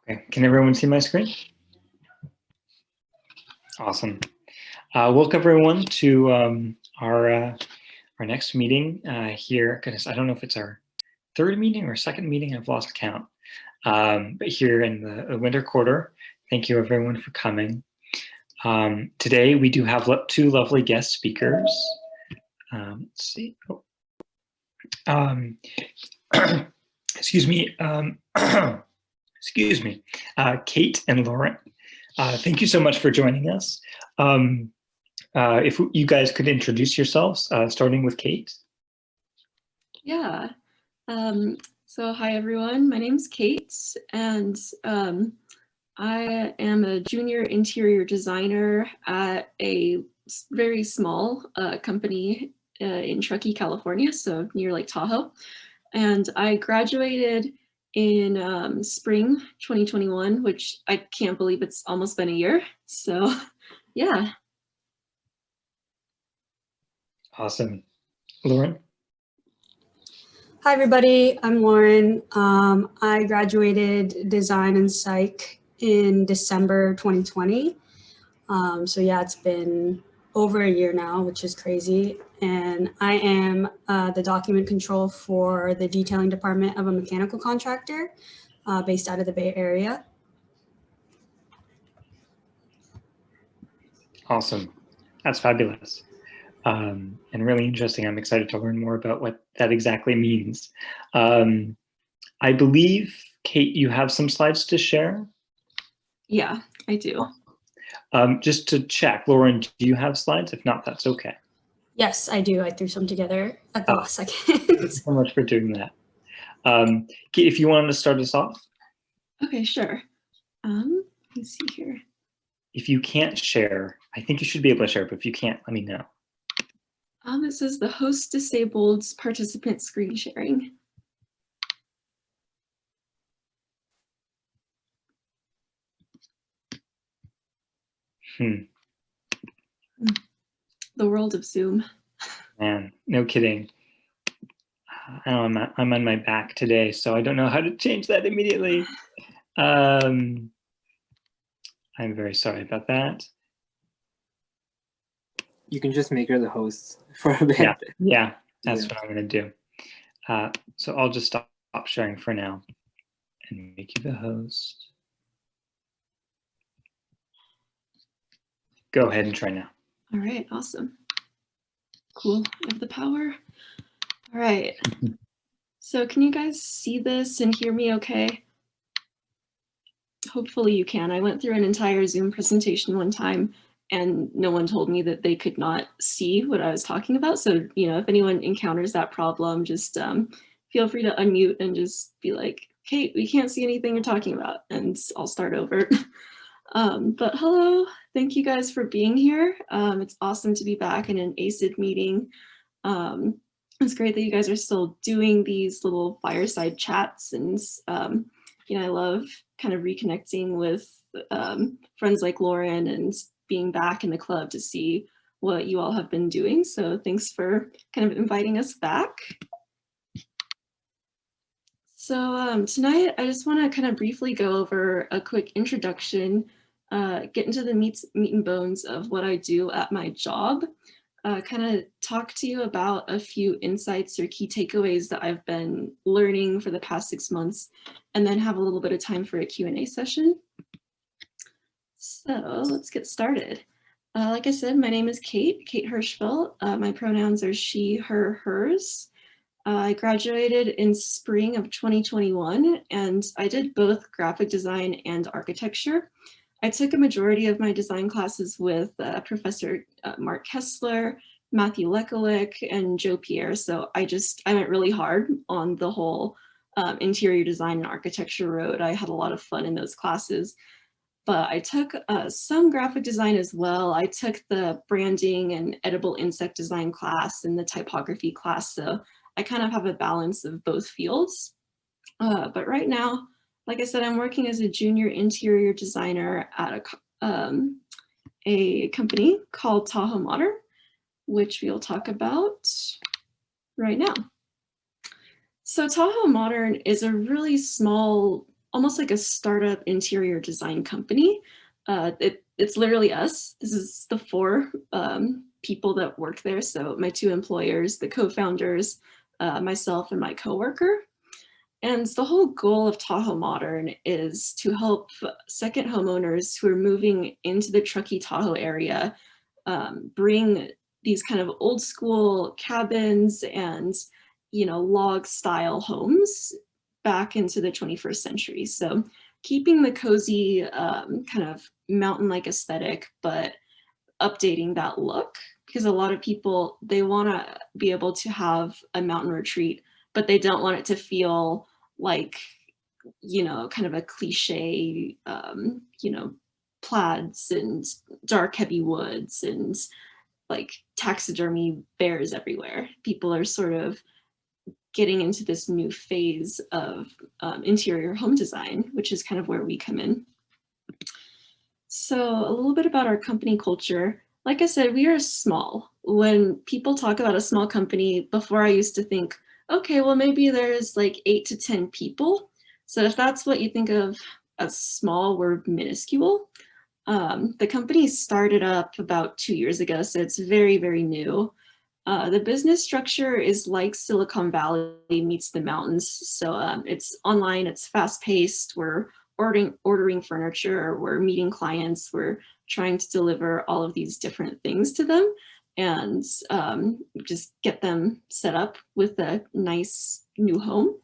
Okay, can everyone see my screen? Awesome. Welcome everyone to our next meeting here. Goodness, I don't know if it's our third meeting or second meeting. I've lost count. But here in the winter quarter, thank you everyone for coming. Today we do have two lovely guest speakers. Let's see. Excuse me. Excuse me, Kate and Lauren. Thank you so much for joining us. If you guys could introduce yourselves, starting with Kate. Yeah. So hi, everyone. My name's Kate, and I am a junior interior designer at a very small company in Truckee, California, so near Lake Tahoe. And I graduated in spring 2021, which I can't believe it's almost been a year. So yeah. Awesome. Lauren? Hi, everybody. I'm Lauren. I graduated design and psych in December 2020. So yeah, it's been over a year now, which is crazy. And I am the document control for the detailing department of a mechanical contractor based out of the Bay Area. Awesome. That's fabulous. And really interesting. I'm excited to learn more about what that exactly means. I believe, Kate, you have some slides to share? Yeah, I do. Just to check, Lauren, do you have slides? If not, that's okay. Yes, I do. I threw some together at the last second. Thanks so much for doing that. Kate, if you wanted to start us off. Okay, sure. Let me see here. If you can't share, I think you should be able to share, but if you can't, let me know. It says the host disabled participant screen sharing. The world of Zoom. Man, no kidding. I'm on my back today, so I don't know how to change that immediately. I'm very sorry about that. You can just make her the host for a bit. Yeah, that's what I'm going to do. So I'll just stop sharing for now and make you the host. Go ahead and try now. All right, awesome. Cool, I have the power. All right. So can you guys see this and hear me okay? Hopefully you can. I went through an entire Zoom presentation one time and no one told me that they could not see what I was talking about. So, you know, if anyone encounters that problem, just feel free to unmute and just be like, Kate, we can't see anything you're talking about, and I'll start over. But hello, thank you guys for being here. It's awesome to be back in an ASID meeting. It's great that you guys are still doing these little fireside chats, and you know, I love kind of reconnecting with friends like Lauren and being back in the club to see what you all have been doing. So thanks for kind of inviting us back. So tonight, I just want to kind of briefly go over a quick introduction, get into the meat and bones of what I do at my job, kind of talk to you about a few insights or key takeaways that I've been learning for the past 6 months, and then have a little bit of time for a Q&A session. So let's get started. Like I said, my name is Kate Hirschfelt. My pronouns are she, her, hers. I graduated in spring of 2021, and I did both graphic design and architecture. I took a majority of my design classes with Professor Mark Kessler, Matthew Lekulik, and Joe Pierre. So I went really hard on the whole interior design and architecture road. I had a lot of fun in those classes. But I took some graphic design as well. I took the branding and edible insect design class and the typography class. So I kind of have a balance of both fields. But right now, like I said, I'm working as a junior interior designer at a company called Tahoe Modern, which we'll talk about right now. So Tahoe Modern is a really small almost like a startup interior design company. It's literally us. This is the 4 people that work there. So my 2 employers, the co-founders, myself and my coworker. And the whole goal of Tahoe Modern is to help second homeowners who are moving into the Truckee Tahoe area bring these kind of old school cabins and, you know, log style homes back into the 21st century. So keeping the cozy kind of mountain-like aesthetic, but updating that look, because a lot of people, they want to be able to have a mountain retreat, but they don't want it to feel like, you know, kind of a cliche, you know, plaids and dark heavy woods and like taxidermy bears everywhere. People are sort of getting into this new phase of interior home design, which is kind of where we come in. So a little bit about our company culture. Like I said, we are small. When people talk about a small company, before I used to think, okay, well, maybe there's like 8 to 10 people. So if that's what you think of as small, we're minuscule. The company started up about 2 years ago, so it's very, very new. The business structure is like Silicon Valley meets the mountains. So it's online, it's fast paced, we're ordering furniture, we're meeting clients, we're trying to deliver all of these different things to them and just get them set up with a nice new home.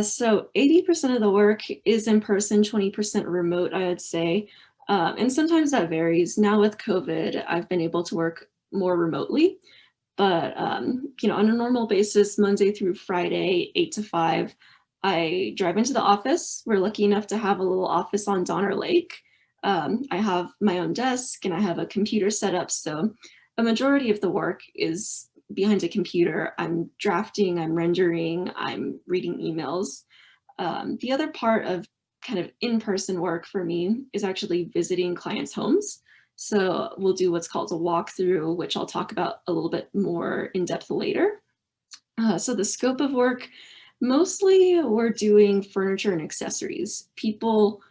So 80% of the work is in person, 20% remote, I would say. And sometimes that varies. Now with COVID, I've been able to work more remotely, but you know, on a normal basis, Monday through Friday, 8 to 5, I drive into the office. We're lucky enough to have a little office on Donner Lake. I have my own desk and I have a computer set up. So a majority of the work is behind a computer. I'm drafting, I'm rendering, I'm reading emails. The other part of kind of in-person work for me is actually visiting clients' homes. So we'll do what's called a walkthrough, which I'll talk about a little bit more in depth later. So the scope of work, mostly we're doing furniture and accessories. People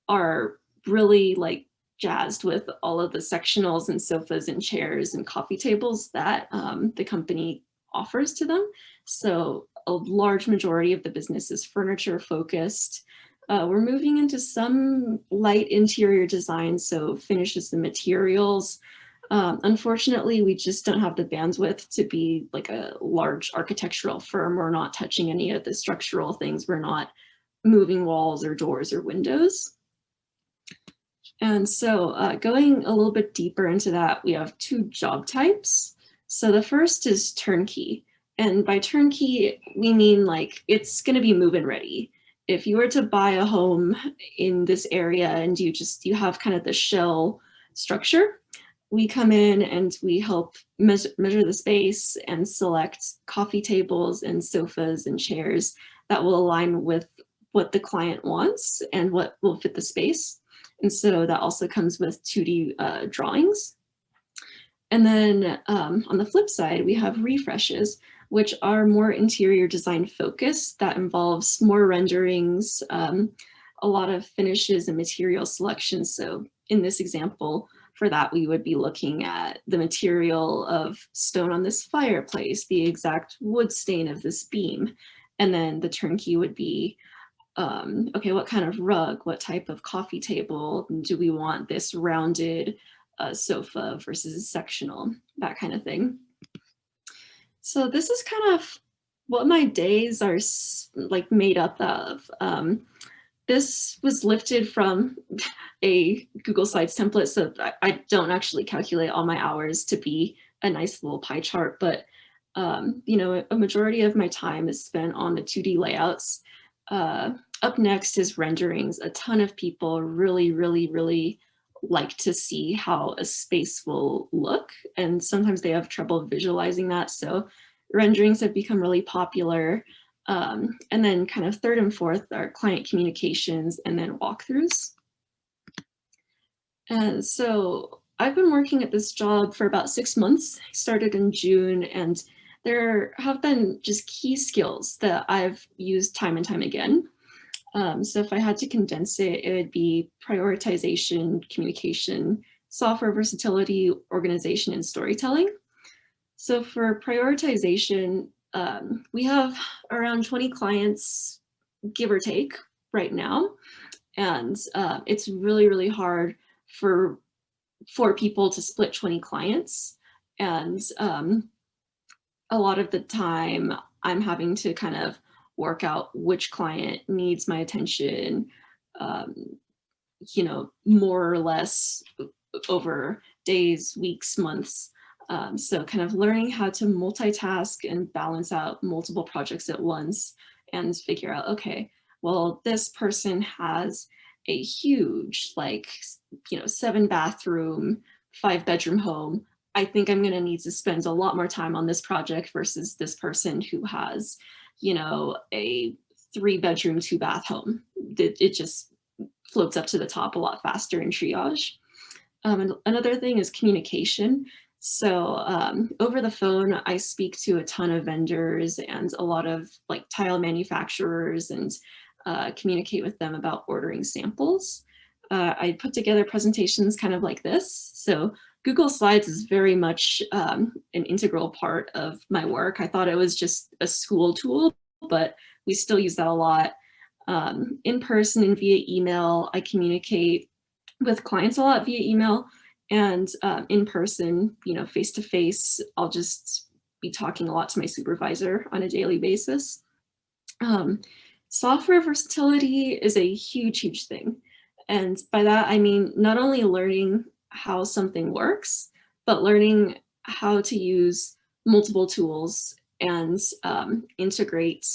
are really like jazzed with all of the sectionals and sofas and chairs and coffee tables that the company offers to them. So a large majority of the business is furniture focused. We're moving into some light interior design, so finishes and materials. Unfortunately, we just don't have the bandwidth to be like a large architectural firm. We're not touching any of the structural things. We're not moving walls or doors or windows. And so going a little bit deeper into that, we have 2 job types. So the first is turnkey. And by turnkey, we mean like it's going to be move-in ready. If you were to buy a home in this area and you have kind of the shell structure, we come in and we help measure the space and select coffee tables and sofas and chairs that will align with what the client wants and what will fit the space. And so that also comes with 2D drawings. And then on the flip side, we have refreshes, which are more interior design focused. That involves more renderings, a lot of finishes and material selection. So in this example, for that, we would be looking at the material of stone on this fireplace, the exact wood stain of this beam. And then the turnkey would be, okay, what kind of rug, what type of coffee table, do we want this rounded sofa versus sectional, that kind of thing. So this is kind of what my days are like made up of. This was lifted from a Google Slides template, so I don't actually calculate all my hours to be a nice little pie chart, but you know, a majority of my time is spent on the 2D layouts. Up next is renderings. A ton of people really like to see how a space will look, and sometimes they have trouble visualizing that. So renderings have become really popular. And then kind of third and fourth are client communications and then walkthroughs. And so I've been working at this job for about 6 months. I started in June, and there have been just key skills that I've used time and time again. So if I had to condense it, it would be prioritization, communication, software versatility, organization, and storytelling. So for prioritization, we have around 20 clients, give or take, right now. And it's really, really hard for people to split 20 clients. And a lot of the time I'm having to kind of work out which client needs my attention, you know, more or less over days, weeks, months. So kind of learning how to multitask and balance out multiple projects at once and figure out, okay, well, this person has a huge, like, you know, 7-bathroom, 5-bedroom home. I think I'm going to need to spend a lot more time on this project versus this person who has, you know, a 3-bedroom, 2-bath home. It just floats up to the top a lot faster in triage. And another thing is communication. So over the phone, I speak to a ton of vendors and a lot of like tile manufacturers and communicate with them about ordering samples. I put together presentations kind of like this. So Google Slides is very much an integral part of my work. I thought it was just a school tool, but we still use that a lot. In person and via email, I communicate with clients a lot via email, and in person, you know, face to face, I'll just be talking a lot to my supervisor on a daily basis. Software versatility is a huge, huge thing. And by that, I mean, not only learning how something works, but learning how to use multiple tools and integrate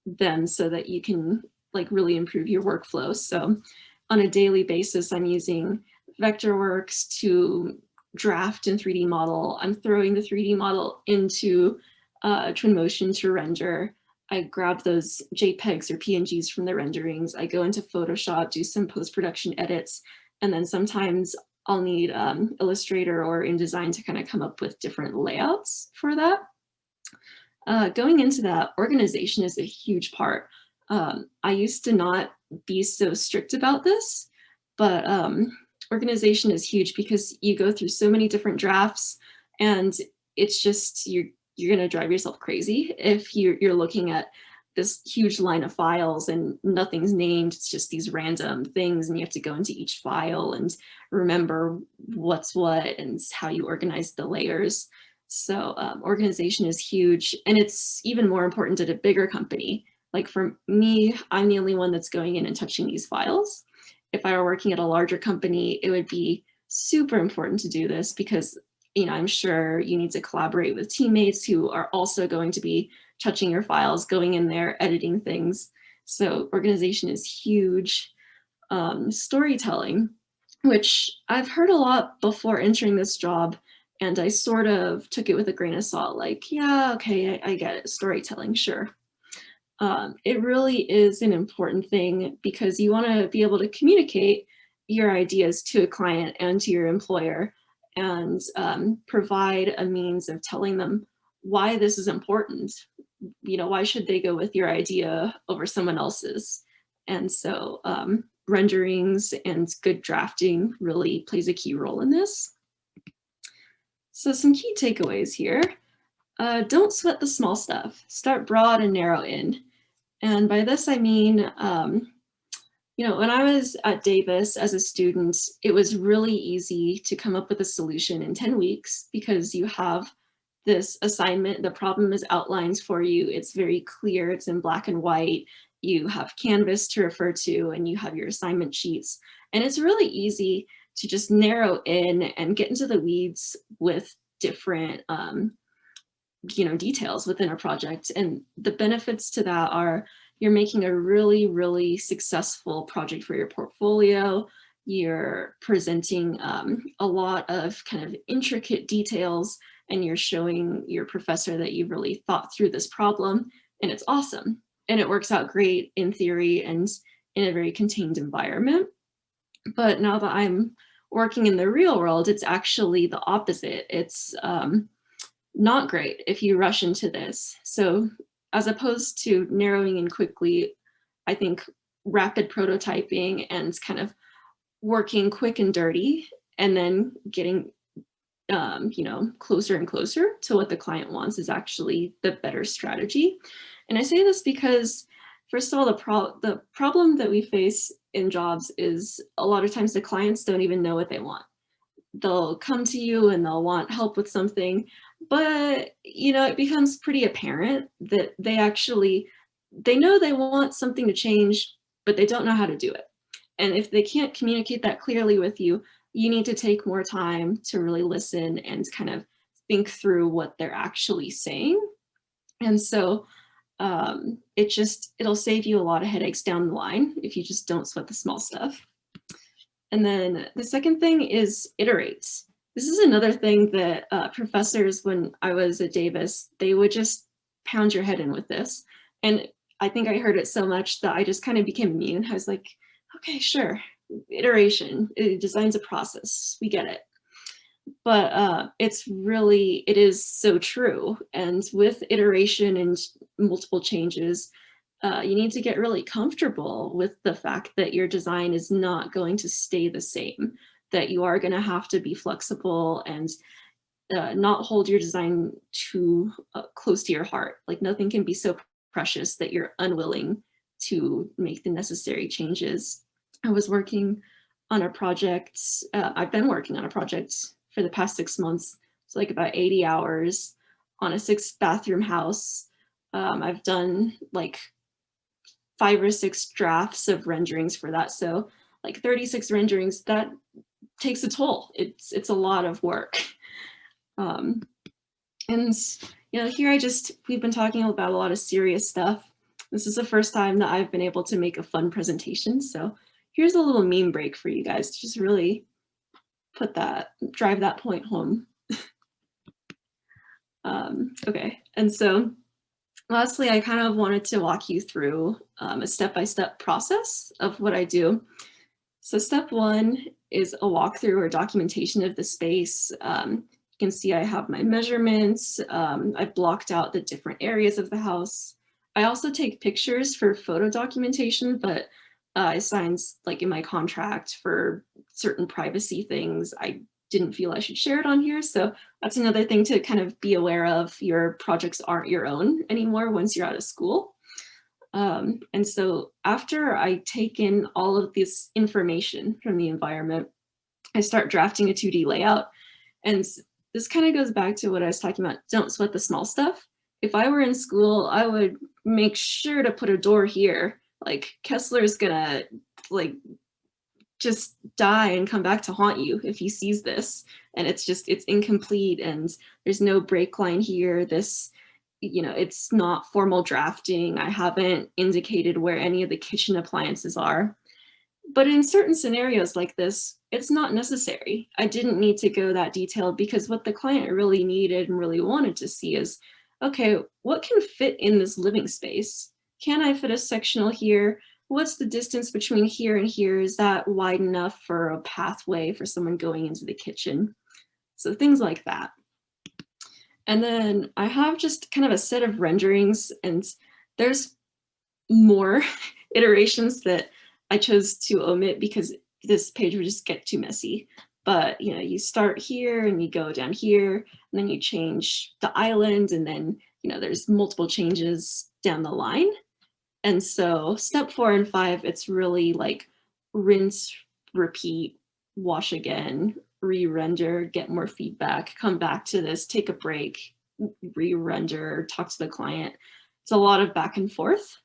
them so that you can like really improve your workflow. So on a daily basis, I'm using Vectorworks to draft and 3D model. I'm throwing the 3D model into Twinmotion to render. I grab those JPEGs or PNGs from the renderings. I go into Photoshop, do some post-production edits, and then sometimes I'll need Illustrator or InDesign to kind of come up with different layouts for that. Going into that, organization is a huge part. I used to not be so strict about this, but organization is huge because you go through so many different drafts, and it's just you're gonna drive yourself crazy if you're looking at this huge line of files and nothing's named. It's just these random things, and you have to go into each file and remember what's what and how you organize the layers. So organization is huge, and it's even more important at a bigger company. Like for me, I'm the only one that's going in and touching these files. If I were working at a larger company, it would be super important to do this because, you know, I'm sure you need to collaborate with teammates who are also going to be touching your files, going in there, editing things. So organization is huge. Storytelling, which I've heard a lot before entering this job, and I sort of took it with a grain of salt, like, yeah, okay, I get it, storytelling, sure. It really is an important thing because you want to be able to communicate your ideas to a client and to your employer and provide a means of telling them why this is important. You know, why should they go with your idea over someone else's? And so renderings and good drafting really plays a key role in this. So some key takeaways here. Don't sweat the small stuff. Start broad and narrow in. And by this, I mean, you know, when I was at Davis as a student, it was really easy to come up with a solution in 10 weeks because you have this assignment, the problem is outlined for you, it's very clear, it's in black and white, you have Canvas to refer to, and you have your assignment sheets. And it's really easy to just narrow in and get into the weeds with different you know, details within a project. And the benefits to that are you're making a really, really successful project for your portfolio. You're presenting a lot of kind of intricate details, and you're showing your professor that you've really thought through this problem, and it's awesome. And it works out great in theory and in a very contained environment. But now that I'm working in the real world, it's actually the opposite. It's not great if you rush into this. So as opposed to narrowing in quickly, I think rapid prototyping and kind of working quick and dirty, and then getting closer and closer to what the client wants is actually the better strategy. And I say this because, first of all, the problem that we face in jobs is a lot of times the clients don't even know what they want. They'll come to you and they'll want help with something, but it becomes pretty apparent that they know they want something to change, but they don't know how to do it. And if they can't communicate that clearly with you, you need to take more time to really listen and kind of think through what they're actually saying. And so it'll save you a lot of headaches down the line if you just don't sweat the small stuff. And then the second thing is iterate. This is another thing that professors, when I was at Davis, they would just pound your head in with this. And I think I heard it so much that I just kind of became immune. I was like, okay, sure, iteration, design's a process, we get it. But it is so true. And with iteration and multiple changes, you need to get really comfortable with the fact that your design is not going to stay the same, that you are going to have to be flexible and not hold your design too close to your heart. Like, nothing can be so precious that you're unwilling to make the necessary changes. I was working on a project, I've been working on a project for the past 6 months. It's like about 80 hours on a 6-bathroom house. I've done like 5 or 6 drafts of renderings for that. So like 36 renderings, that takes a toll. It's a lot of work. And here we've been talking about a lot of serious stuff. This is the first time that I've been able to make a fun presentation. So here's a little meme break for you guys to just really drive that point home. Okay, and so lastly, I kind of wanted to walk you through a step-by-step process of what I do. So step 1 is a walkthrough or documentation of the space. You can see I have my measurements. I've blocked out the different areas of the house. I also take pictures for photo documentation, but I signed, like, in my contract for certain privacy things, I didn't feel I should share it on here. So that's another thing to kind of be aware of. Your projects aren't your own anymore once you're out of school. And so after I take in all of this information from the environment, I start drafting a 2D layout. And this kind of goes back to what I was talking about. Don't sweat the small stuff. If I were in school, I would make sure to put a door here. Like, Kessler's gonna just die and come back to haunt you if he sees this. And it's incomplete, and there's no break line here. It's not formal drafting. I haven't indicated where any of the kitchen appliances are. But in certain scenarios like this, it's not necessary. I didn't need to go that detailed, because what the client really needed and really wanted to see is, okay, what can fit in this living space? Can I fit a sectional here? What's the distance between here and here? Is that wide enough for a pathway for someone going into the kitchen? So things like that. And then I have just kind of a set of renderings, and there's more iterations that I chose to omit because this page would just get too messy. But you start here and you go down here, and then you change the island, and then there's multiple changes down the line. And so step 4 and 5, it's really like rinse, repeat, wash again, re-render, get more feedback, come back to this, take a break, re-render, talk to the client. It's a lot of back and forth.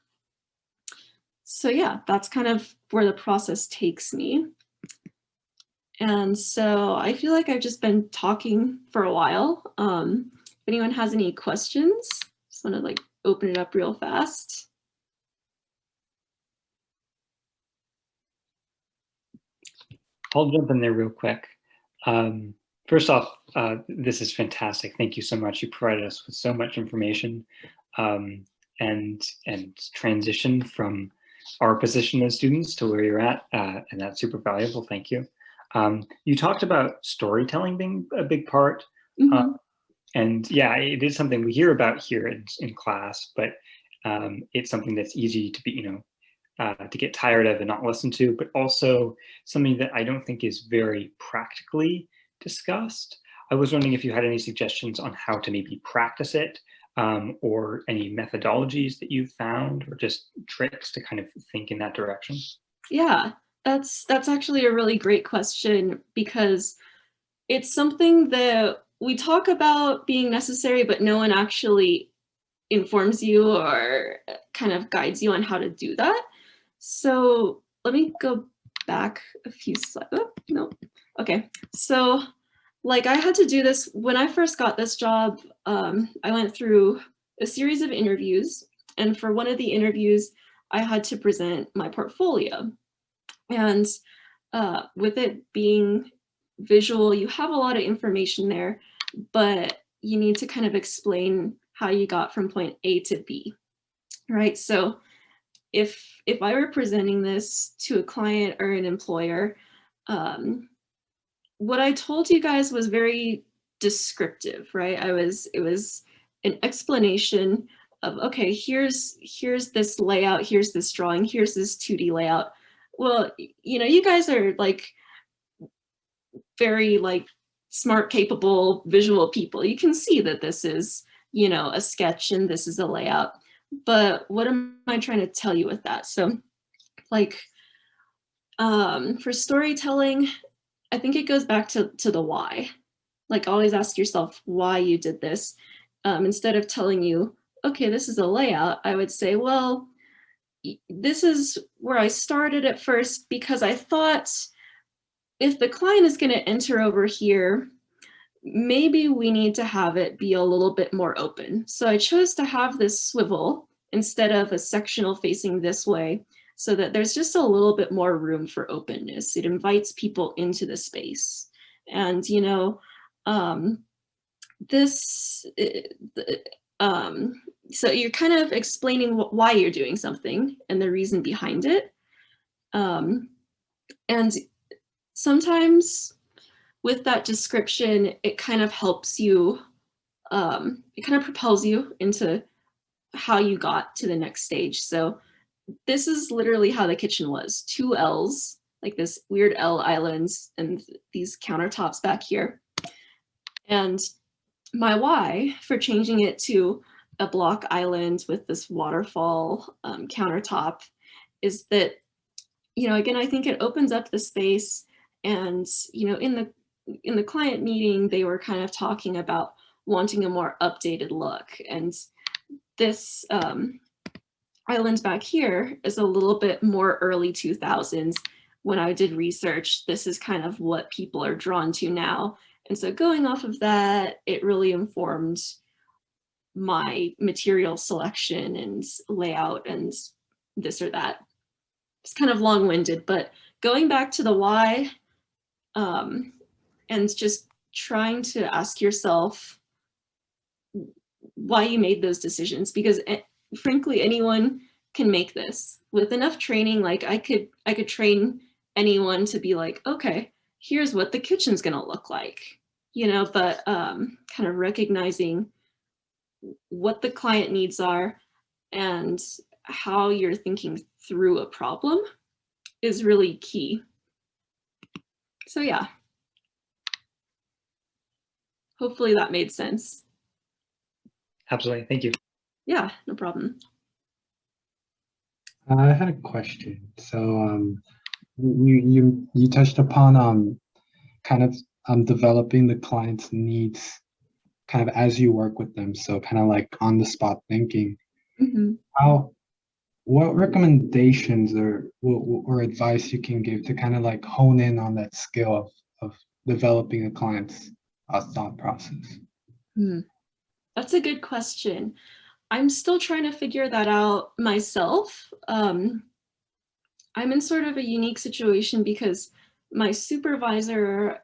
So yeah, that's kind of where the process takes me. And so I feel like I've just been talking for a while. If anyone has any questions, just want to open it up real fast. I'll jump in there real quick. First off, this is fantastic. Thank you so much. You provided us with so much information and transition from our position as students to where you're at, and that's super valuable. Thank you. You talked about storytelling being a big part, and yeah, it is something we hear about here in class, but it's something that's easy to be, to get tired of and not listen to, but also something that I don't think is very practically discussed. I was wondering if you had any suggestions on how to maybe practice it, or any methodologies that you've found, or just tricks to kind of think in that direction. Yeah, that's actually a really great question, because it's something that we talk about being necessary, but no one actually informs you or kind of guides you on how to do that. So let me go back a few slides. Oh, no. Okay. So like I had to do this when I first got this job. I went through a series of interviews, and for one of the interviews, I had to present my portfolio. And with it being visual, you have a lot of information there, but you need to kind of explain how you got from point A to B, right? So if I were presenting this to a client or an employer, what I told you guys was very descriptive, right? It was an explanation of, okay, here's this layout, here's this drawing, here's this 2D layout. Well, you know, you guys are like very like smart, capable, visual people. You can see that this is, you know, a sketch and this is a layout. But what am I trying to tell you with that? So like for storytelling, I think it goes back to the why. Like always ask yourself why you did this. Instead of telling you, okay, this is a layout, I would say, well, this is where I started at first because I thought if the client is going to enter over here, maybe we need to have it be a little bit more open. So I chose to have this swivel instead of a sectional facing this way, so that there's just a little bit more room for openness. It invites people into the space. And, you know, so you're kind of explaining why you're doing something and the reason behind it. And sometimes with that description, it kind of helps you, it kind of propels you into how you got to the next stage. So this is literally how the kitchen was. 2 L's, like this weird L islands and these countertops back here. And my why for changing it to a block island with this waterfall countertop is that, you know, again, I think it opens up the space. And, you know, in the client meeting, they were kind of talking about wanting a more updated look. And this island back here is a little bit more early 2000s. When I did research, this is kind of what people are drawn to now. And so going off of that, it really informed my material selection and layout and this or that. It's kind of long-winded, but going back to the why, and just trying to ask yourself why you made those decisions, because frankly, anyone can make this with enough training. Like I could train anyone to be like, okay, here's what the kitchen's gonna look like, you know, but kind of recognizing what the client needs are and how you're thinking through a problem is really key. So yeah, hopefully that made sense. Absolutely, thank you. Yeah, no problem. I had a question. So you touched upon kind of developing the client's needs kind of as you work with them. So kind of like on the spot thinking. Mm-hmm. What recommendations or advice you can give to kind of like hone in on that skill of developing a client's thought process? That's a good question. I'm still trying to figure that out myself. I'm in sort of a unique situation because my supervisor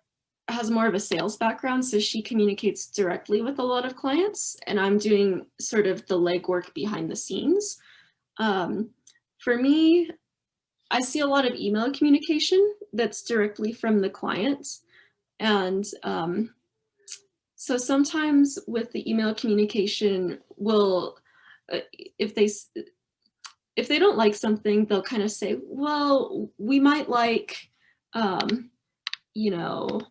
has more of a sales background, so she communicates directly with a lot of clients, and I'm doing sort of the legwork behind the scenes. For me, I see a lot of email communication that's directly from the clients. And so sometimes with the email communication, if they if they don't like something, they'll kind of say, well, we might like, you know,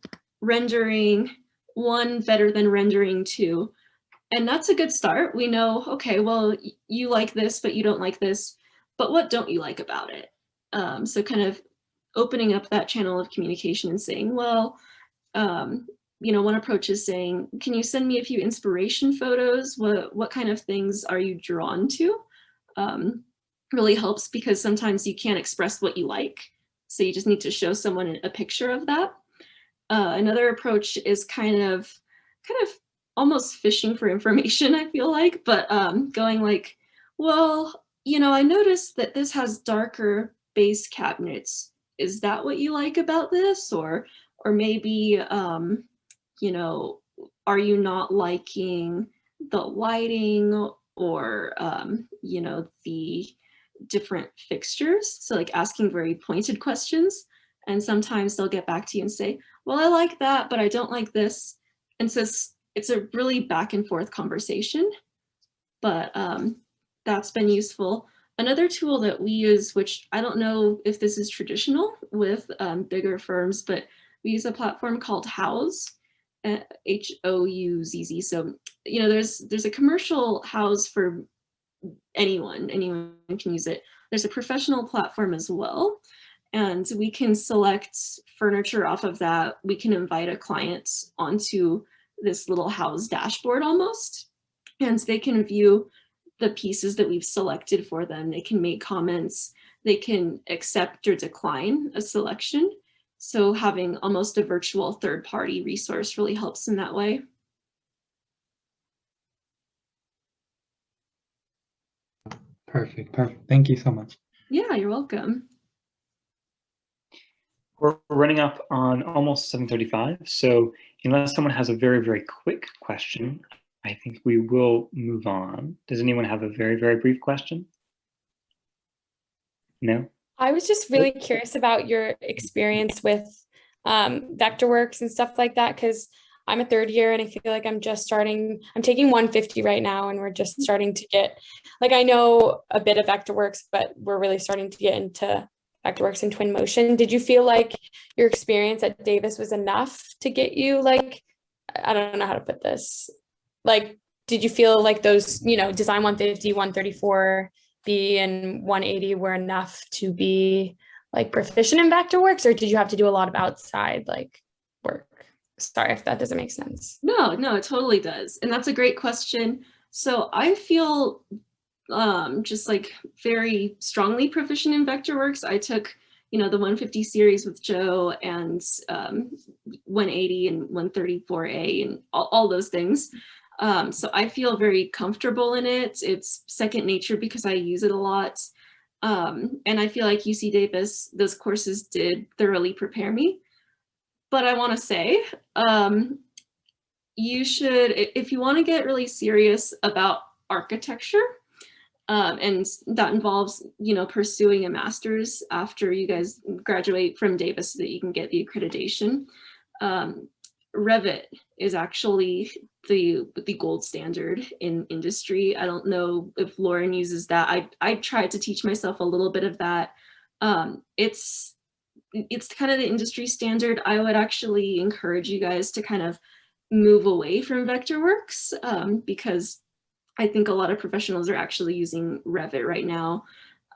rendering 1 better than rendering 2. And that's a good start. We know, okay, well, you like this, but you don't like this, but what don't you like about it? So kind of opening up that channel of communication and saying, well, you know, one approach is saying, can you send me a few inspiration photos? What kind of things are you drawn to? Really helps, because sometimes you can't express what you like. So you just need to show someone a picture of that. Another approach is kind of almost fishing for information, I feel like, but going like, well, you know, I noticed that this has darker base cabinets. Is that what you like about this? Or maybe, you know, are you not liking the lighting or, you know, the different fixtures? So like asking very pointed questions. And sometimes they'll get back to you and say, well, I like that, but I don't like this. And so it's a really back and forth conversation, but that's been useful. Another tool that we use, which I don't know if this is traditional with bigger firms, but we use a platform called Houzz, Houzz. So, you know, there's a commercial Houzz for anyone can use it. There's a professional platform as well. And we can select furniture off of that. We can invite a client onto this little Houzz dashboard almost, and they can view the pieces that we've selected for them. They can make comments, they can accept or decline a selection. So having almost a virtual third-party resource really helps in that way. Perfect. Thank you so much. Yeah, you're welcome. We're running up on almost 7:35, so unless someone has a very, very quick question, I think we will move on. Does anyone have a very, very brief question? No? I was just really curious about your experience with Vectorworks and stuff like that, because I'm a 3rd year and I feel like I'm taking 150 right now, and we're just starting to get, like, I know a bit of Vectorworks, but we're really starting to get into Vectorworks and Twinmotion. Did you feel like your experience at Davis was enough to get you, like, I don't know how to put this, like, did you feel like those, you know, Design 150, 134B and 180 were enough to be like proficient in Vectorworks, or did you have to do a lot of outside like work? Sorry if that doesn't make sense. No, it totally does. And that's a great question. So I feel just like very strongly proficient in Vectorworks. I took, you know, the 150 series with Joe and 180 and 134A and all those things. So I feel very comfortable in it. It's second nature because I use it a lot. And I feel like UC Davis, those courses did thoroughly prepare me. But I want to say, you should, if you want to get really serious about architecture, and that involves, you know, pursuing a master's after you guys graduate from Davis so that you can get the accreditation. Revit is actually the gold standard in industry. I don't know if Lauren uses that. I tried to teach myself a little bit of that. It's kind of the industry standard. I would actually encourage you guys to kind of move away from Vectorworks because I think a lot of professionals are actually using Revit right now.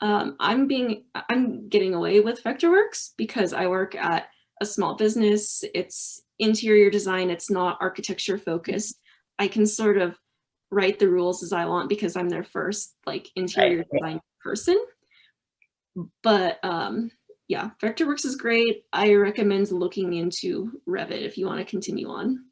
I'm getting away with Vectorworks because I work at a small business. It's interior design. It's not architecture focused. I can sort of write the rules as I want because I'm their first like interior design person. But yeah, Vectorworks is great. I recommend looking into Revit if you want to continue on.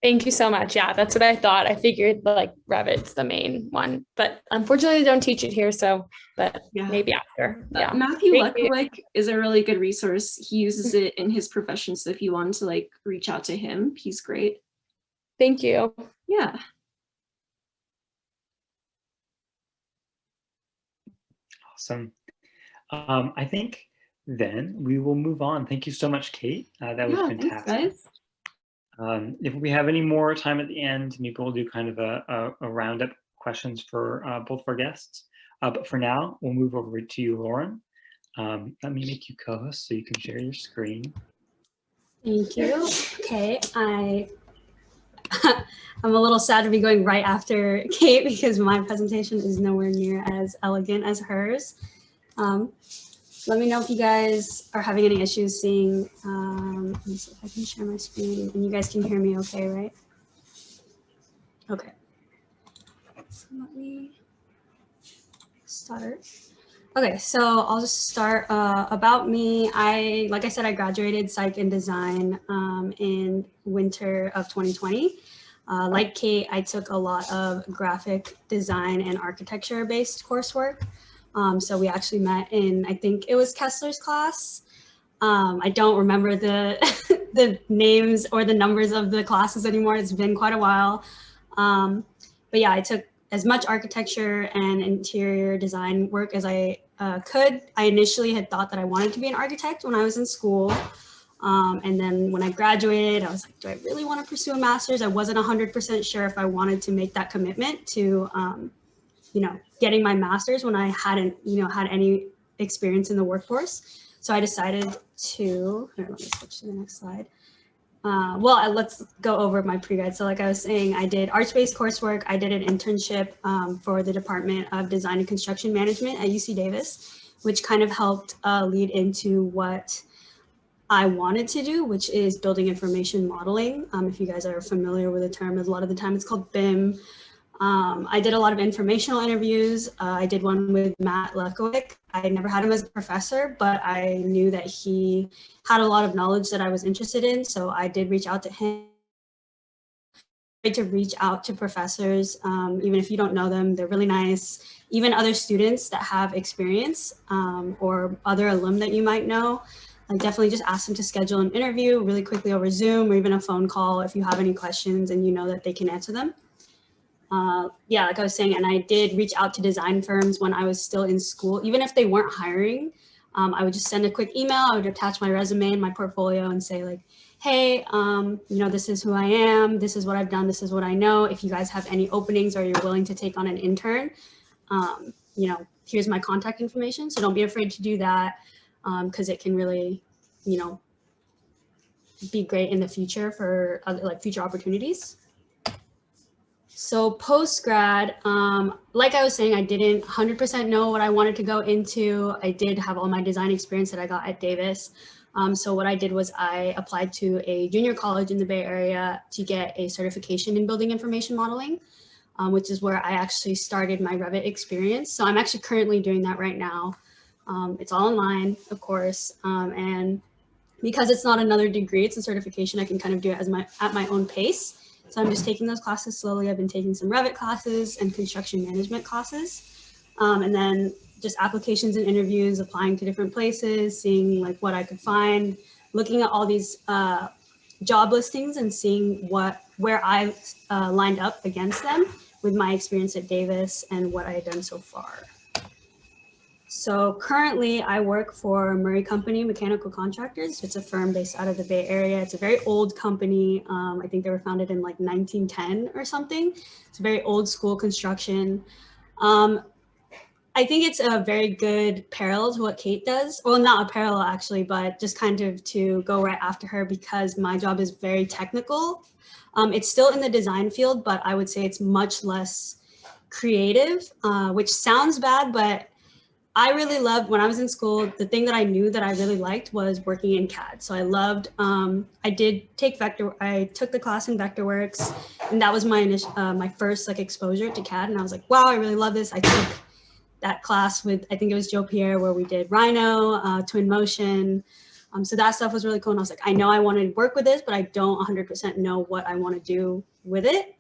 Thank you so much. Yeah, that's what I thought. I figured like Revit's the main one, but unfortunately they don't teach it here. So, but yeah, maybe after. Yeah. Matthew Leckwick is a really good resource. He uses it in his profession. So if you want to like reach out to him, he's great. Thank you. Yeah. Awesome. I think then we will move on. Thank you so much, Kate. That was fantastic. Thanks, guys. If we have any more time at the end, maybe we'll do kind of a roundup questions for both of our guests. But for now, we'll move over to you, Lauren. Let me make you co-host so you can share your screen. Thank you. Okay, I'm a little sad to be going right after Kate because my presentation is nowhere near as elegant as hers. Let me know if you guys are having any issues seeing, let me see if I can share my screen and you guys can hear me okay, right? Okay. So let me start. Okay, so I'll just start about me. Like I said, I graduated psych and design in winter of 2020. Like Kate, I took a lot of graphic design and architecture based coursework. So we actually met in, I think it was Kessler's class. I don't remember the the names or the numbers of the classes anymore. It's been quite a while. But yeah, I took as much architecture and interior design work as I could. I initially had thought that I wanted to be an architect when I was in school. And then when I graduated, I was like, do I really want to pursue a master's? I wasn't 100% sure if I wanted to make that commitment to, getting my master's when I hadn't, had any experience in the workforce. So I decided to, here, let me switch to the next slide. Let's go over my pre-grad. So like I was saying, I did arts-based coursework. I did an internship for the Department of Design and Construction Management at UC Davis, which kind of helped lead into what I wanted to do, which is building information modeling. If you guys are familiar with the term, a lot of the time it's called BIM. I did a lot of informational interviews. I did one with Matt Lekowick. I never had him as a professor, but I knew that he had a lot of knowledge that I was interested in. So I did reach out to him. To reach out to professors, even if you don't know them, they're really nice. Even other students that have experience or other alum that you might know, I definitely just ask them to schedule an interview really quickly over Zoom or even a phone call if you have any questions and you know that they can answer them. Like I was saying, and I did reach out to design firms when I was still in school, even if they weren't hiring. I would just send a quick email. I would attach my resume and my portfolio and say like, hey, this is who I am. This is what I've done. This is what I know. If you guys have any openings or you're willing to take on an intern, here's my contact information. So don't be afraid to do that because it can really, be great in the future for future opportunities. So post-grad, like I was saying, I didn't 100% know what I wanted to go into. I did have all my design experience that I got at Davis. So what I did was I applied to a junior college in the Bay Area to get a certification in building information modeling, which is where I actually started my Revit experience. So I'm actually currently doing that right now. It's all online, of course. And because it's not another degree, it's a certification, I can kind of do it at my own pace. So I'm just taking those classes slowly. I've been taking some Revit classes and construction management classes. And then just applications and interviews, applying to different places, seeing like what I could find, looking at all these job listings and seeing where I lined up against them with my experience at Davis and what I had done so far. So currently I work for Murray Company Mechanical Contractors. It's a firm based out of the Bay Area. It's a very old company. I think they were founded in like 1910 or something. It's a very old school construction. I think it's a very good parallel to what Kate does. Well, not a parallel actually, but just kind of to go right after her because my job is very technical. It's still in the design field, but I would say it's much less creative, which sounds bad, but I really loved when I was in school, the thing that I knew that I really liked was working in CAD. So I loved, I took the class in Vectorworks and that was my first like exposure to CAD. And I was like, wow, I really love this. I took that class with, I think it was Joe Pierre, where we did Rhino, Twin Motion. So that stuff was really cool. And I was like, I know I want to work with this, but I don't 100% know what I want to do with it.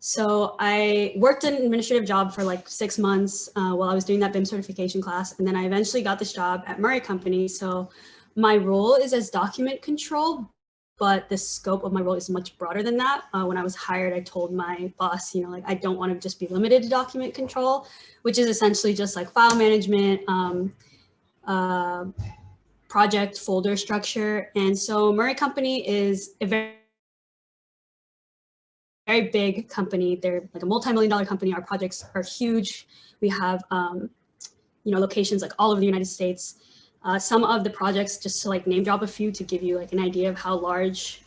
So I worked an administrative job for like 6 months while I was doing that BIM certification class. And then I eventually got this job at Murray Company. So my role is as document control, but the scope of my role is much broader than that. When I was hired, I told my boss, I don't want to just be limited to document control, which is essentially just like file management, project folder structure. And so Murray Company is a very very big company. They're like a multi-million-dollar company. Our projects are huge. We have, locations like all over the United States. Some of the projects, just to like name drop a few to give you like an idea of how large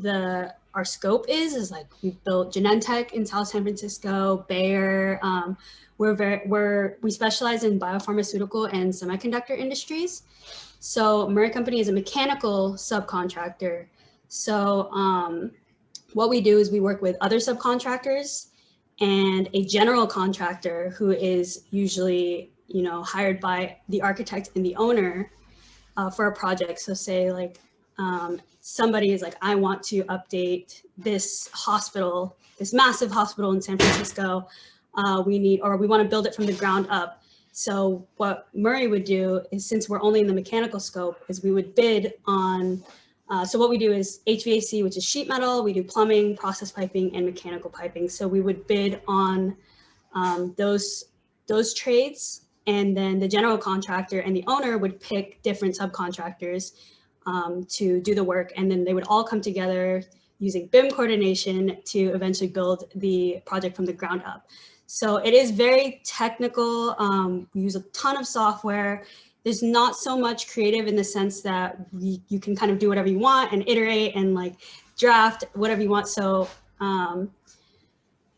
our scope is like we built Genentech in South San Francisco, Bayer. We specialize in biopharmaceutical and semiconductor industries. So Murray Company is a mechanical subcontractor. So what we do is we work with other subcontractors and a general contractor who is usually, hired by the architect and the owner for a project. So say like somebody is like, I want to update this hospital, this massive hospital in San Francisco. We want to build it from the ground up. So what Murray would do is, since we're only in the mechanical scope, is we would bid on, so what we do is HVAC, which is sheet metal, we do plumbing, process piping, and mechanical piping. So we would bid on those trades, and then the general contractor and the owner would pick different subcontractors to do the work. And then they would all come together using BIM coordination to eventually build the project from the ground up. So it is very technical. We use a ton of software. There's not so much creative in the sense that you can kind of do whatever you want and iterate and like draft whatever you want. So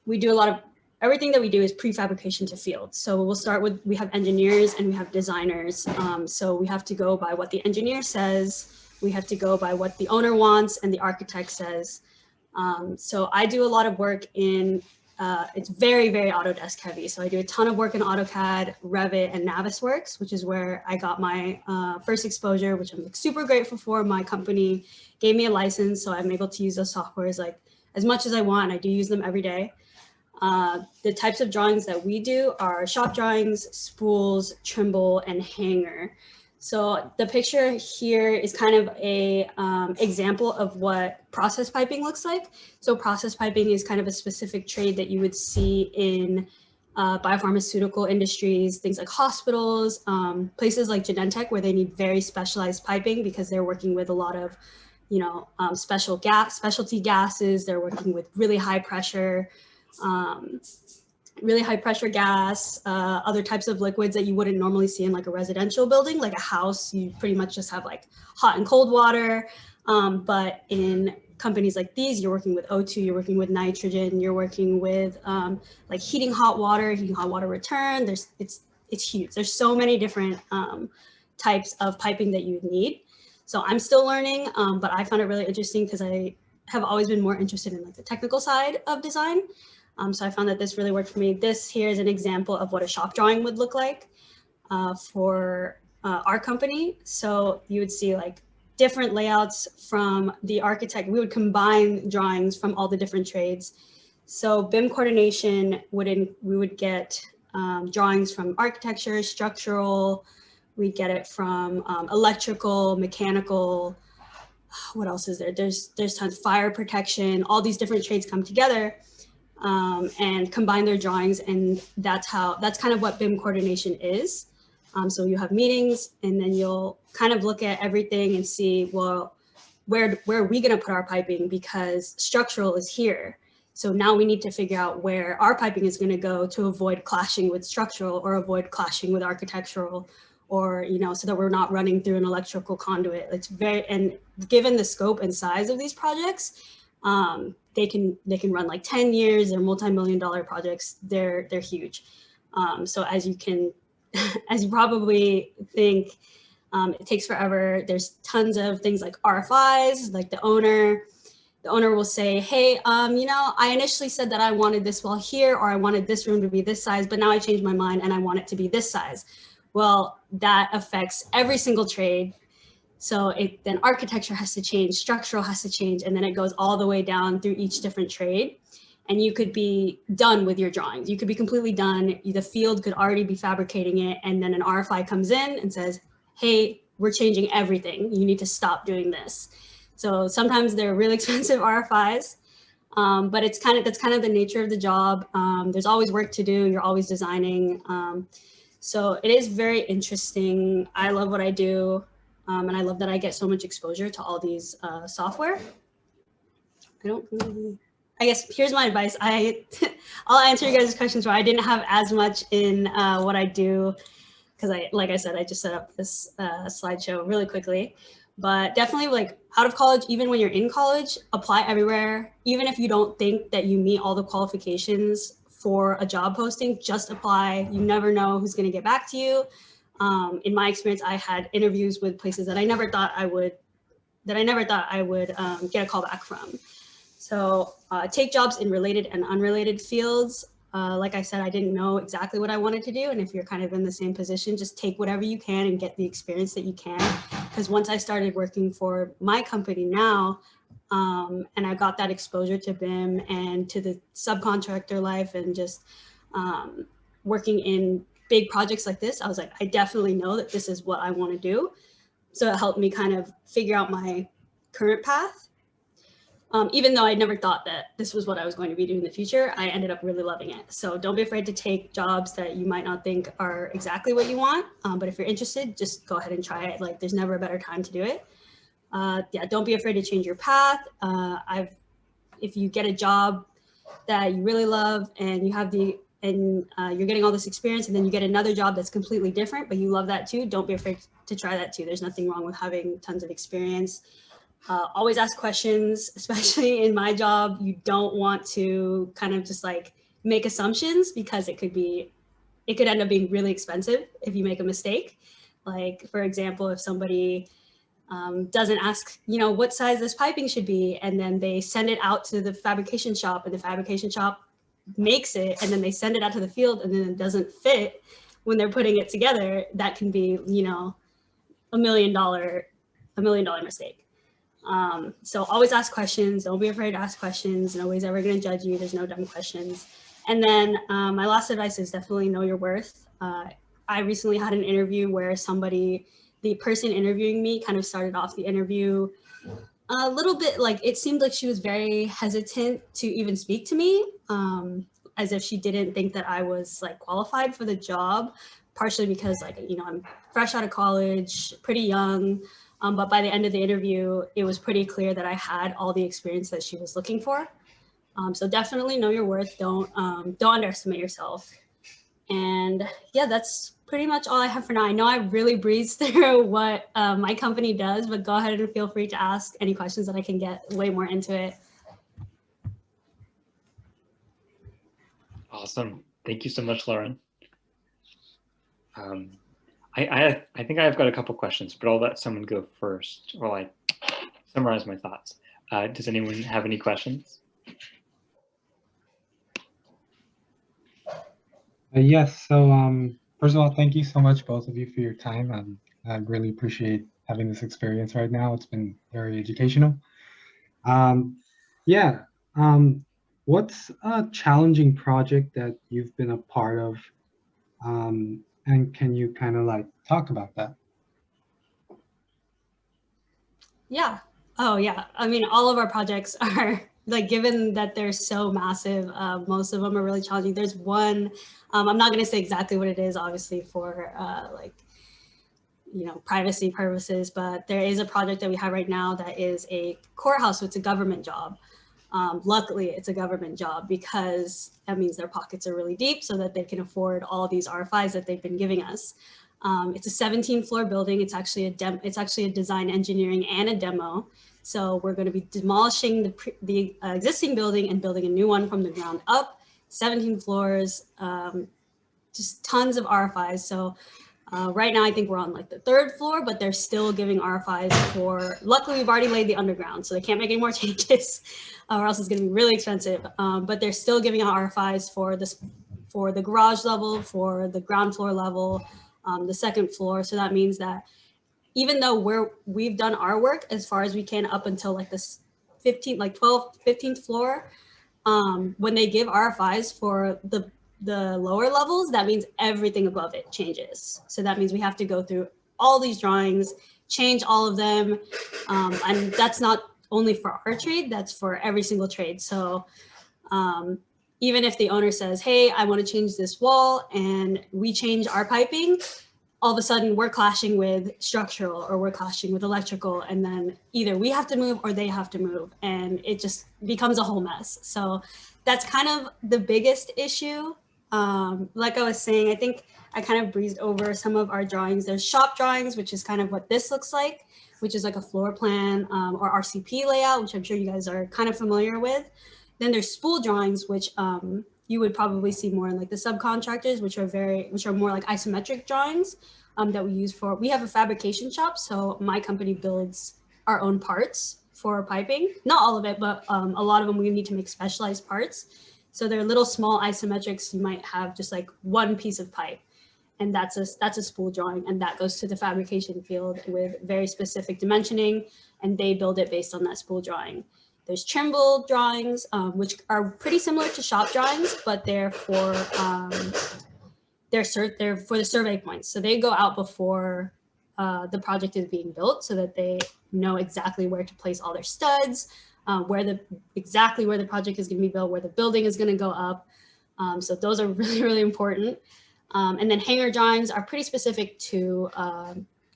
we do a lot of, everything that we do is prefabrication to field. So we'll start with, we have engineers and we have designers. So we have to go by what the engineer says. We have to go by what the owner wants and the architect says. So I do a lot of work in, it's very, very Autodesk heavy. So I do a ton of work in AutoCAD, Revit, and Navisworks, which is where I got my first exposure, which I'm super grateful for. My company gave me a license, so I'm able to use those softwares like as much as I want. I do use them every day. The types of drawings that we do are shop drawings, spools, Trimble, and hanger. So the picture here is kind of a example of what process piping looks like. So process piping is kind of a specific trade that you would see in biopharmaceutical industries, things like hospitals, places like Genentech, where they need very specialized piping because they're working with a lot of, specialty gases. They're working with really high pressure gas, other types of liquids that you wouldn't normally see in like a residential building, like a house. You pretty much just have like hot and cold water. But in companies like these, you're working with O2, you're working with nitrogen, you're working with like heating hot water return. It's huge. There's so many different types of piping that you need. So I'm still learning, but I found it really interesting because I have always been more interested in like the technical side of design. So I found that this really worked for me. This here is an example of what a shop drawing would look like for our company. So you would see like different layouts from the architect. We would combine drawings from all the different trades. So BIM coordination, we would get drawings from architecture, structural, we get it from electrical, mechanical, what else is there? There's tons, fire protection, all these different trades come together and combine their drawings. And that's kind of what BIM coordination is. So you have meetings and then you'll kind of look at everything and see, well, where are we going to put our piping, because structural is here. So now we need to figure out where our piping is going to go to avoid clashing with structural or avoid clashing with architectural, or, so that we're not running through an electrical conduit. And given the scope and size of these projects, they can run like 10 years. They're multi-million-dollar projects. They're huge. So as you probably think, it takes forever. There's tons of things like RFIs, like the owner will say, hey, I initially said that I wanted this wall here, or I wanted this room to be this size, but now I changed my mind and I want it to be this size. Well, that affects every single trade. So then architecture has to change, structural has to change, and then it goes all the way down through each different trade. And you could be done with your drawings. You could be completely done. The field could already be fabricating it. And then an RFI comes in and says, hey, we're changing everything. You need to stop doing this. So sometimes they're really expensive RFIs, but that's kind of the nature of the job. There's always work to do. You're always designing. So it is very interesting. I love what I do. And I love that I get so much exposure to all these software. I don't really I guess here's my advice. I'll answer you guys' questions where I didn't have as much in what I do, because like I said, I just set up this slideshow really quickly. But definitely, like, out of college, even when you're in college, apply everywhere. Even if you don't think that you meet all the qualifications for a job posting, just apply. You never know who's going to get back to you. In my experience, I had interviews with places that I never thought I would get a call back from. So take jobs in related and unrelated fields. Like I said, I didn't know exactly what I wanted to do. And if you're kind of in the same position, just take whatever you can and get the experience that you can. Because once I started working for my company now, and I got that exposure to BIM and to the subcontractor life and just working in big projects like this, I was like, I definitely know that this is what I want to do. So it helped me kind of figure out my current path. Even though I never thought that this was what I was going to be doing in the future, I ended up really loving it. So don't be afraid to take jobs that you might not think are exactly what you want. But if you're interested, just go ahead and try it. Like, there's never a better time to do it. Yeah, don't be afraid to change your path. If you get a job that you really love and you have you're getting all this experience, and then you get another job that's completely different, but you love that too, don't be afraid to try that too. There's nothing wrong with having tons of experience. Always ask questions, especially in my job. You don't want to kind of just like make assumptions, because it could end up being really expensive if you make a mistake. Like, for example, if somebody doesn't ask, what size this piping should be, and then they send it out to the fabrication shop, and the fabrication shop makes it, and then they send it out to the field, and then it doesn't fit when they're putting it together, that can be, $1 million mistake. So always ask questions. Don't be afraid to ask questions. Nobody's ever going to judge you. There's no dumb questions. And then my last advice is definitely know your worth. I recently had an interview where the person interviewing me kind of started off the interview a little bit like, it seemed like she was very hesitant to even speak to me, as if she didn't think that I was like qualified for the job, partially because I'm fresh out of college, pretty young. But by the end of the interview, it was pretty clear that I had all the experience that she was looking for. So definitely know your worth. Don't underestimate yourself. And yeah, that's pretty much all I have for now. I know I really breezed through what my company does, but go ahead and feel free to ask any questions that I can get way more into it. Awesome. Thank you so much, Lauren. I think I've got a couple questions, but I'll let someone go first while I summarize my thoughts. Does anyone have any questions? Yes. So first of all, thank you so much, both of you, for your time. I really appreciate having this experience right now. It's been very educational. Yeah. What's a challenging project that you've been a part of? And can you kind of like talk about that? Yeah. Oh yeah. I mean, all of our projects are like, given that they're so massive, most of them are really challenging. There's one, I'm not going to say exactly what it is, obviously, for privacy purposes, but there is a project that we have right now that is a courthouse, so it's a government job. Luckily, it's a government job, because that means their pockets are really deep so that they can afford all these RFIs that they've been giving us. It's a 17-floor building. It's actually a design, engineering, and a demo. So we're going to be demolishing the existing building and building a new one from the ground up. 17 floors, just tons of RFIs. So right now, I think we're on like the 3rd floor, but they're still giving RFIs for, luckily we've already laid the underground, so they can't make any more changes or else it's going to be really expensive. But they're still giving out RFIs for the garage level, for the ground floor level, the 2nd floor. So that means that even though we've done our work as far as we can up until like this 15th floor, when they give RFIs for the lower levels, that means everything above it changes. So that means we have to go through all these drawings, change all of them. And that's not only for our trade, that's for every single trade. So even if the owner says, hey, I want to change this wall, and we change our piping, all of a sudden we're clashing with structural or we're clashing with electrical, and then either we have to move or they have to move, and it just becomes a whole mess. So that's kind of the biggest issue. Like I was saying, I think I kind of breezed over some of our drawings. There's shop drawings, which is kind of what this looks like, which is like a floor plan or RCP layout, which I'm sure you guys are kind of familiar with. Then there's spool drawings, which you would probably see more in like the subcontractors, which are more like isometric drawings that we use for, we have a fabrication shop. So my company builds our own parts for piping, not all of it, but a lot of them we need to make specialized parts. So they're little small isometrics. You might have just like one piece of pipe, and that's a spool drawing, and that goes to the fabrication field with very specific dimensioning, and they build it based on that spool drawing. There's Trimble drawings, which are pretty similar to shop drawings, but they're for the survey points. So they go out before the project is being built, so that they know exactly where to place all their studs, exactly where the project is going to be built, where the building is going to go up. So those are really, really important. And then hanger drawings are pretty specific to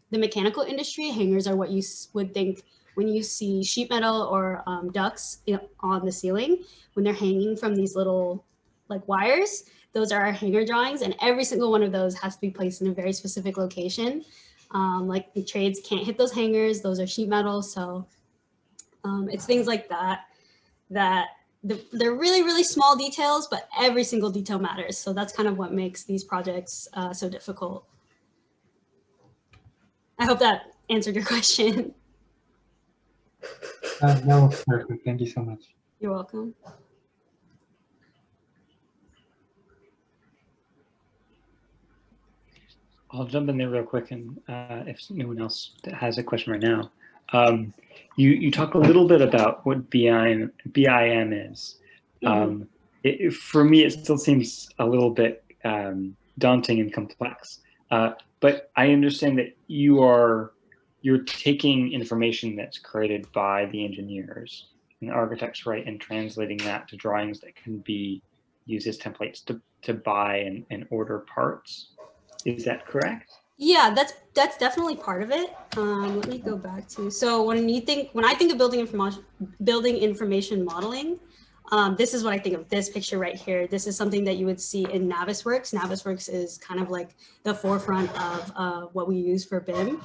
the mechanical industry. Hangers are what you would think when you see sheet metal or ducts on the ceiling, when they're hanging from these little like wires. Those are our hanger drawings, and every single one of those has to be placed in a very specific location. Like the trades can't hit those hangers. Those are sheet metal. So it's things like that they're really, really small details, but every single detail matters. So that's kind of what makes these projects so difficult. I hope that answered your question. That was perfect. Thank you so much. You're welcome. I'll jump in there real quick, and if no one else has a question right now. You talk a little bit about what BIM is. For me, it still seems a little bit daunting and complex. But I understand that you're taking information that's created by the engineers and architects, right, and translating that to drawings that can be used as templates to buy and order parts. Is that correct? Yeah, that's definitely part of it. Let me go back to, so when I think of building information modeling, this is what I think of this picture right here. This is something that you would see in Navisworks. Navisworks is kind of like the forefront of what we use for BIM.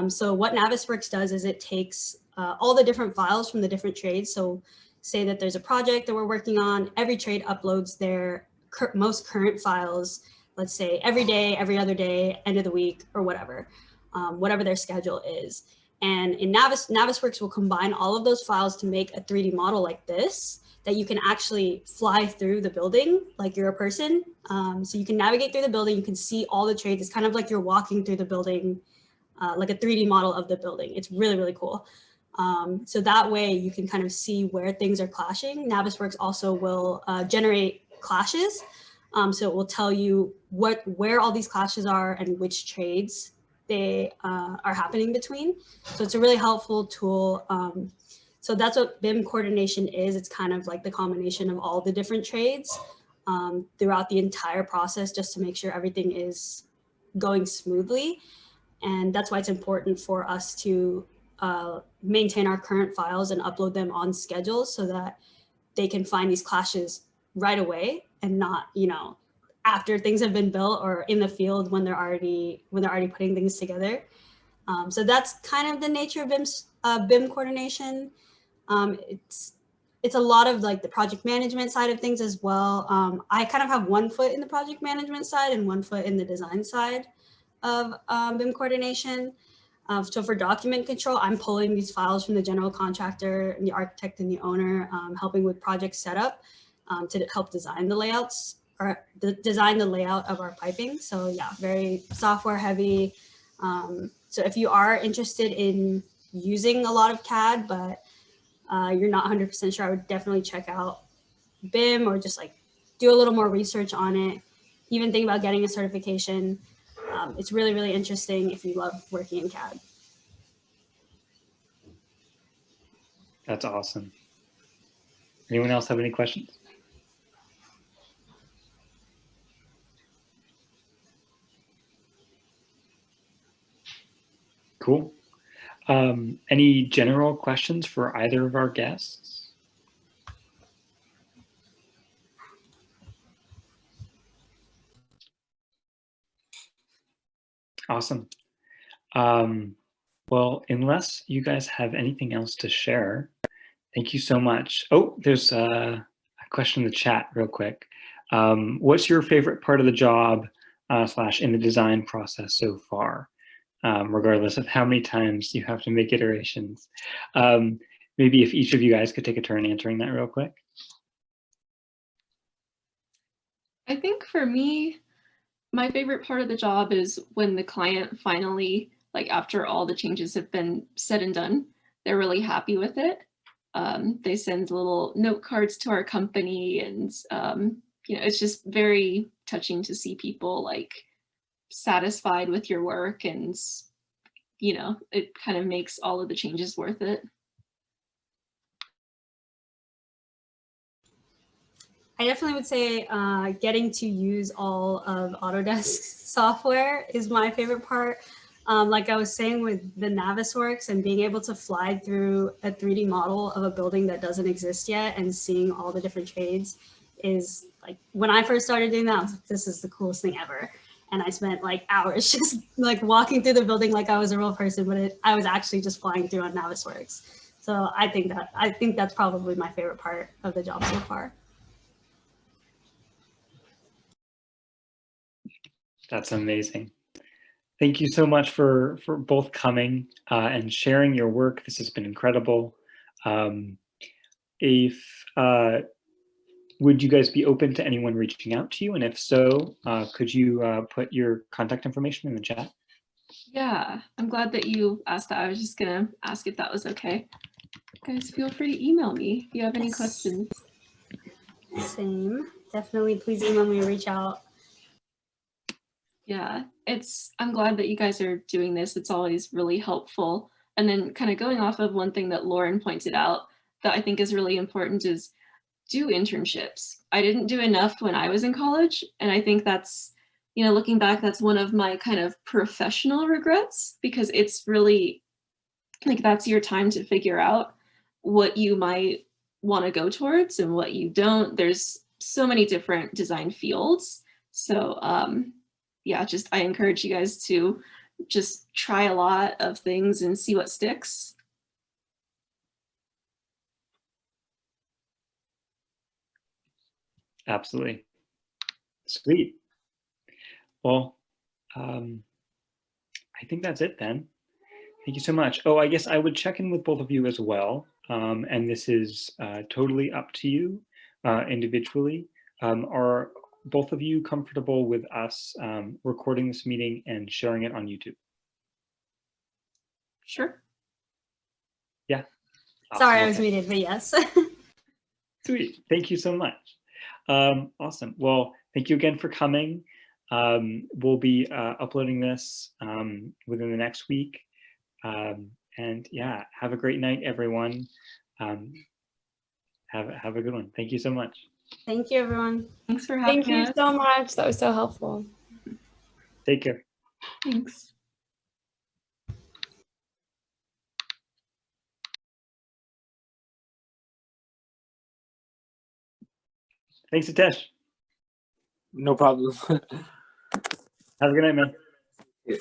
So what Navisworks does is it takes all the different files from the different trades. So say that there's a project that we're working on, every trade uploads their most current files, let's say every day, every other day, end of the week, or whatever, whatever their schedule is. And in Navisworks will combine all of those files to make a 3D model like this, that you can actually fly through the building like you're a person. So you can navigate through the building, you can see all the trades. It's kind of like you're walking through the building, like a 3D model of the building. It's really, really cool. So that way you can kind of see where things are clashing. Navisworks also will generate clashes. So it will tell you where all these clashes are and which trades they are happening between. So it's a really helpful tool. So that's what BIM coordination is. It's kind of like the combination of all the different trades throughout the entire process, just to make sure everything is going smoothly. And that's why it's important for us to maintain our current files and upload them on schedule, so that they can find these clashes right away, and not, after things have been built or in the field when they're already putting things together. So that's kind of the nature of BIM coordination. It's a lot of like the project management side of things as well. I kind of have one foot in the project management side and one foot in the design side of BIM coordination. So for document control, I'm pulling these files from the general contractor and the architect and the owner, helping with project setup to help design the layouts or design the layout of our piping. So yeah, very software heavy. So if you are interested in using a lot of CAD, but you're not 100% sure, I would definitely check out BIM, or just like do a little more research on it. Even think about getting a certification. It's really, really interesting if you love working in CAD. That's awesome. Anyone else have any questions? Cool. Any general questions for either of our guests? Awesome. Well, unless you guys have anything else to share, thank you so much. Oh, there's a question in the chat real quick. What's your favorite part of the job / in the design process so far, regardless of how many times you have to make iterations? Maybe if each of you guys could take a turn answering that real quick. I think for me, my favorite part of the job is when the client finally, like after all the changes have been said and done, they're really happy with it. They send little note cards to our company, and you know, it's just very touching to see people like satisfied with your work, and you know, it kind of makes all of the changes worth it. I definitely would say getting to use all of Autodesk software is my favorite part. Like I was saying with the Navisworks and being able to fly through a 3D model of a building that doesn't exist yet and seeing all the different trades is like, when I first started doing that, I was like, this is the coolest thing ever. And I spent like hours just like walking through the building like I was a real person, but I was actually just flying through on Navisworks. So I think that's probably my favorite part of the job so far. That's amazing. Thank you so much for both coming and sharing your work. This has been incredible. Would you guys be open to anyone reaching out to you? And if so, could you put your contact information in the chat? Yeah, I'm glad that you asked that. I was just gonna ask if that was okay. Guys, feel free to email me if you have any questions. Same. Definitely, please email me or reach out. Yeah, I'm glad that you guys are doing this. It's always really helpful. And then kind of going off of one thing that Lauren pointed out that I think is really important is do internships. I didn't do enough when I was in college. And I think that's, you know, looking back, that's one of my kind of professional regrets, because it's really like that's your time to figure out what you might want to go towards and what you don't. There's so many different design fields. So yeah, just I encourage you guys to just try a lot of things and see what sticks. Absolutely. Sweet. Well, I think that's it then. Thank you so much. Oh, I guess I would check in with both of you as well. And this is totally up to you individually. Are both of you comfortable with us recording this meeting and sharing it on YouTube? Sure. Yeah. Awesome. Sorry, I was muted, but yes. Sweet. Thank you so much. Awesome. Well, thank you again for coming. We'll be uploading this within the next week. And yeah, have a great night, everyone. Have a good one. Thank you so much. Thank you, everyone. Thanks for having us. Thank you so much. That was so helpful. Take care. Thanks. Thanks, Atesh. No problem. Have a good night, man. Yeah.